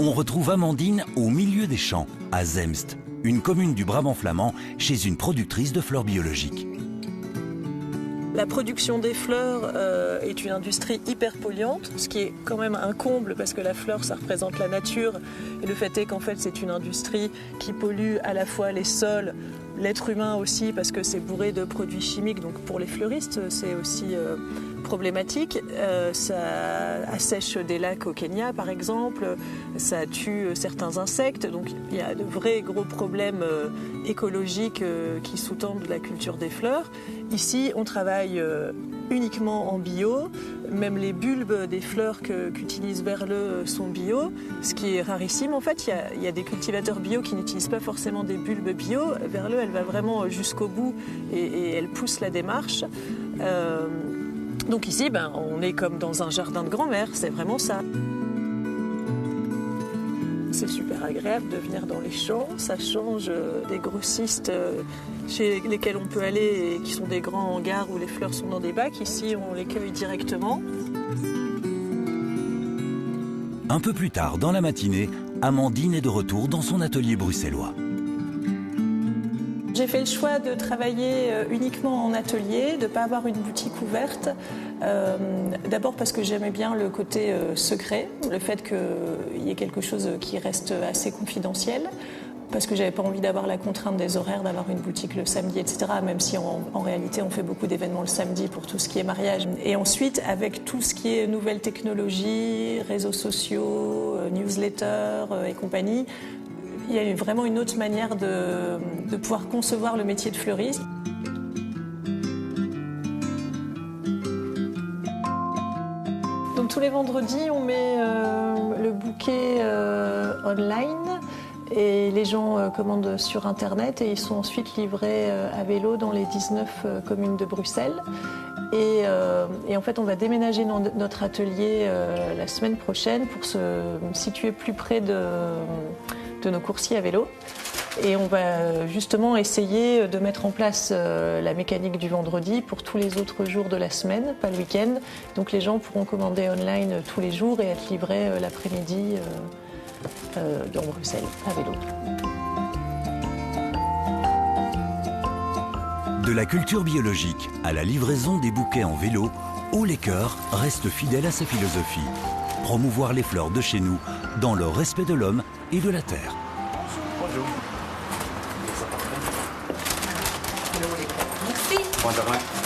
On retrouve Amandine au milieu des champs, à Zemst, une commune du Brabant flamand, chez une productrice de fleurs biologiques. La production des fleurs est une industrie hyper polluante, ce qui est quand même un comble parce que la fleur, ça représente la nature. Et le fait est qu'en fait, c'est une industrie qui pollue à la fois les sols, l'être humain aussi, parce que c'est bourré de produits chimiques. Donc pour les fleuristes, c'est aussi problématique. Ça assèche des lacs au Kenya, par exemple. Ça tue certains insectes. Donc il y a de vrais gros problèmes écologiques qui sous-tendent la culture des fleurs. Ici, on travaille uniquement en bio. Même les bulbes des fleurs qu'utilise Verleux sont bio, ce qui est rarissime. En fait, il y a des cultivateurs bio qui n'utilisent pas forcément des bulbes bio. Verleux, elle va vraiment jusqu'au bout et elle pousse la démarche. Donc ici, on est comme dans un jardin de grand-mère, c'est vraiment ça. C'est super agréable de venir dans les champs, ça change des grossistes chez lesquels on peut aller et qui sont des grands hangars où les fleurs sont dans des bacs. Ici, on les cueille directement. Un peu plus tard dans la matinée, Amandine est de retour dans son atelier bruxellois. J'ai fait le choix de travailler uniquement en atelier, de ne pas avoir une boutique ouverte. D'abord parce que j'aimais bien le côté secret, le fait qu'il y ait quelque chose qui reste assez confidentiel. Parce que j'avais pas envie d'avoir la contrainte des horaires, d'avoir une boutique le samedi, etc. Même si en réalité on fait beaucoup d'événements le samedi pour tout ce qui est mariage. Et ensuite, avec tout ce qui est nouvelles technologies, réseaux sociaux, newsletters et compagnie, il y a vraiment une autre manière de pouvoir concevoir le métier de fleuriste. Donc tous les vendredis, on met le bouquet online. Et les gens commandent sur Internet et ils sont ensuite livrés à vélo dans les 19 communes de Bruxelles. Et en fait, on va déménager notre atelier la semaine prochaine pour se situer plus près de nos coursiers à vélo. Et on va justement essayer de mettre en place la mécanique du vendredi pour tous les autres jours de la semaine, pas le week-end. Donc les gens pourront commander online tous les jours et être livrés l'après-midi dans Bruxelles à vélo. De la culture biologique à la livraison des bouquets en vélo, Haut les Cœurs reste fidèle à sa philosophie. Promouvoir les fleurs de chez nous dans le respect de l'homme et de la terre. Bonjour. Merci. Bonjour.